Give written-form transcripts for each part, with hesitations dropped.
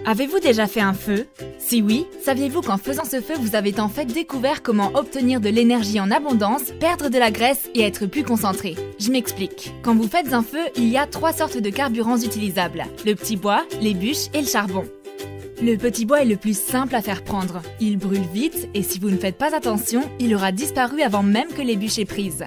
Avez-vous déjà fait un feu? Si oui, saviez-vous qu'en faisant ce feu, vous avez en fait découvert comment obtenir de l'énergie en abondance, perdre de la graisse et être plus concentré? Je m'explique. Quand vous faites un feu, il y a 3 sortes de carburants utilisables. Le petit bois, les bûches et le charbon. Le petit bois est le plus simple à faire prendre. Il brûle vite et si vous ne faites pas attention, il aura disparu avant même que les bûches aient prise.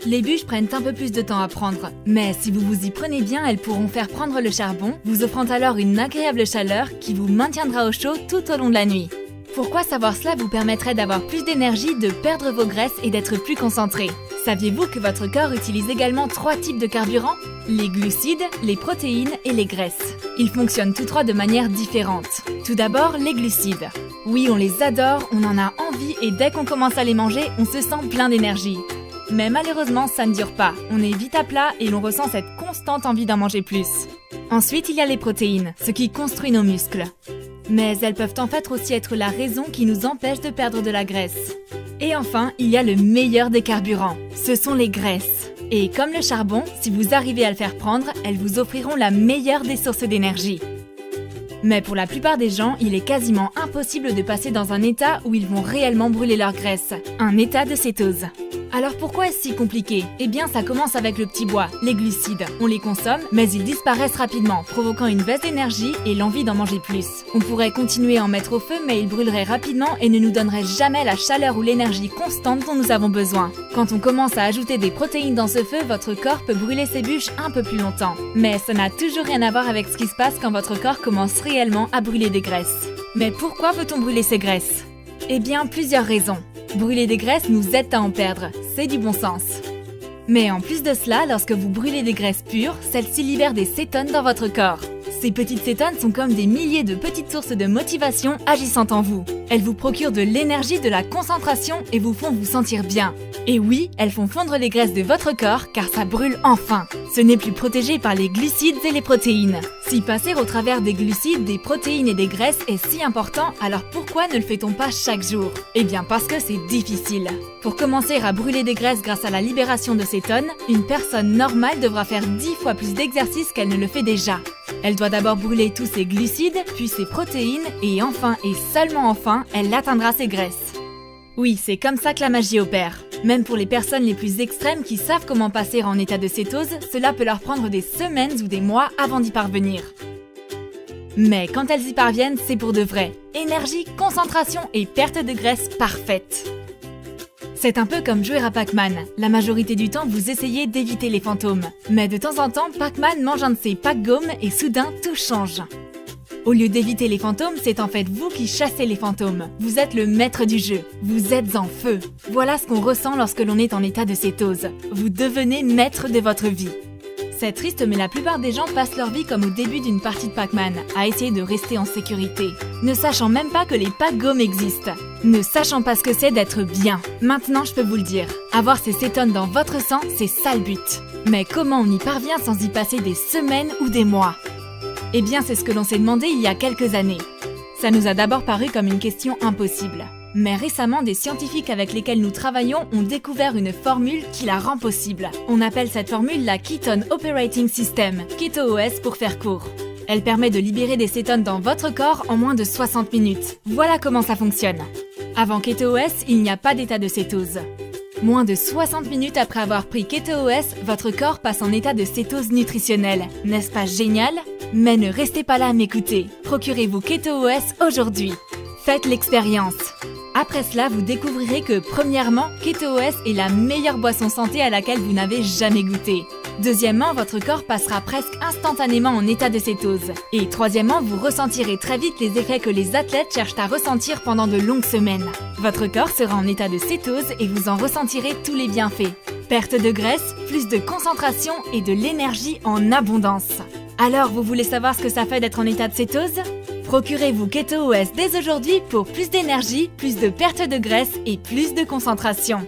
Les bûches prennent un peu plus de temps à prendre, mais si vous vous y prenez bien, elles pourront faire prendre le charbon, vous offrant alors une agréable chaleur qui vous maintiendra au chaud tout au long de la nuit. Pourquoi savoir cela vous permettrait d'avoir plus d'énergie, de perdre vos graisses et d'être plus concentré? Saviez-vous que votre corps utilise également 3 types de carburants? Les glucides, les protéines et les graisses. Ils fonctionnent tous 3 de manière différente. Tout d'abord, les glucides. Oui, on les adore, on en a envie et dès qu'on commence à les manger, on se sent plein d'énergie. Mais malheureusement, ça ne dure pas. On est vite à plat et l'on ressent cette constante envie d'en manger plus. Ensuite, il y a les protéines, ce qui construit nos muscles. Mais elles peuvent en fait aussi être la raison qui nous empêche de perdre de la graisse. Et enfin, il y a le meilleur des carburants. Ce sont les graisses. Et comme le charbon, si vous arrivez à le faire prendre, elles vous offriront la meilleure des sources d'énergie. Mais pour la plupart des gens, il est quasiment impossible de passer dans un état où ils vont réellement brûler leur graisse. Un état de cétose. Alors pourquoi est-ce si compliqué? Eh bien ça commence avec le petit bois, les glucides. On les consomme, mais ils disparaissent rapidement, provoquant une baisse d'énergie et l'envie d'en manger plus. On pourrait continuer à en mettre au feu, mais ils brûleraient rapidement et ne nous donneraient jamais la chaleur ou l'énergie constante dont nous avons besoin. Quand on commence à ajouter des protéines dans ce feu, votre corps peut brûler ses bûches un peu plus longtemps. Mais ça n'a toujours rien à voir avec ce qui se passe quand votre corps commence réellement à brûler des graisses. Mais pourquoi veut-on brûler ces graisses? Eh bien, plusieurs raisons. Brûler des graisses nous aide à en perdre, c'est du bon sens. Mais en plus de cela, lorsque vous brûlez des graisses pures, celles-ci libèrent des cétones dans votre corps. Ces petites cétones sont comme des milliers de petites sources de motivation agissant en vous. Elles vous procurent de l'énergie, de la concentration et vous font vous sentir bien. Et oui, elles font fondre les graisses de votre corps car ça brûle enfin. Ce n'est plus protégé par les glucides et les protéines. Si passer au travers des glucides, des protéines et des graisses est si important, alors pourquoi ne le fait-on pas chaque jour? Eh bien parce que c'est difficile. Pour commencer à brûler des graisses grâce à la libération de cétones, une personne normale devra faire 10 fois plus d'exercice qu'elle ne le fait déjà. Elle doit d'abord brûler tous ses glucides, puis ses protéines, et enfin et seulement enfin, elle atteindra ses graisses. Oui, c'est comme ça que la magie opère. Même pour les personnes les plus extrêmes qui savent comment passer en état de cétose, cela peut leur prendre des semaines ou des mois avant d'y parvenir. Mais quand elles y parviennent, c'est pour de vrai. Énergie, concentration et perte de graisse parfaite. C'est un peu comme jouer à Pac-Man. La majorité du temps, vous essayez d'éviter les fantômes. Mais de temps en temps, Pac-Man mange un de ses pack-gommes et soudain, tout change. Au lieu d'éviter les fantômes, c'est en fait vous qui chassez les fantômes. Vous êtes le maître du jeu. Vous êtes en feu. Voilà ce qu'on ressent lorsque l'on est en état de cétose. Vous devenez maître de votre vie. C'est triste, mais la plupart des gens passent leur vie comme au début d'une partie de Pac-Man, à essayer de rester en sécurité, ne sachant même pas que les pack-gommes existent, ne sachant pas ce que c'est d'être bien. Maintenant, je peux vous le dire, avoir ces cétones dans votre sang, c'est ça le but. Mais comment on y parvient sans y passer des semaines ou des mois? Eh bien, c'est ce que l'on s'est demandé il y a quelques années. Ça nous a d'abord paru comme une question impossible. Mais récemment, des scientifiques avec lesquels nous travaillons ont découvert une formule qui la rend possible. On appelle cette formule la Ketone Operating System, KetoOS pour faire court. Elle permet de libérer des cétones dans votre corps en moins de 60 minutes. Voilà comment ça fonctionne. Avant KetoOS, il n'y a pas d'état de cétose. Moins de 60 minutes après avoir pris KetoOS, votre corps passe en état de cétose nutritionnelle. N'est-ce pas génial? Mais ne restez pas là à m'écouter. Procurez-vous KetoOS aujourd'hui. Faites l'expérience. Après cela, vous découvrirez que, premièrement, KetoOS est la meilleure boisson santé à laquelle vous n'avez jamais goûté. Deuxièmement, votre corps passera presque instantanément en état de cétose. Et troisièmement, vous ressentirez très vite les effets que les athlètes cherchent à ressentir pendant de longues semaines. Votre corps sera en état de cétose et vous en ressentirez tous les bienfaits. Perte de graisse, plus de concentration et de l'énergie en abondance. Alors, vous voulez savoir ce que ça fait d'être en état de cétose? Procurez-vous KetoOS dès aujourd'hui pour plus d'énergie, plus de perte de graisse et plus de concentration.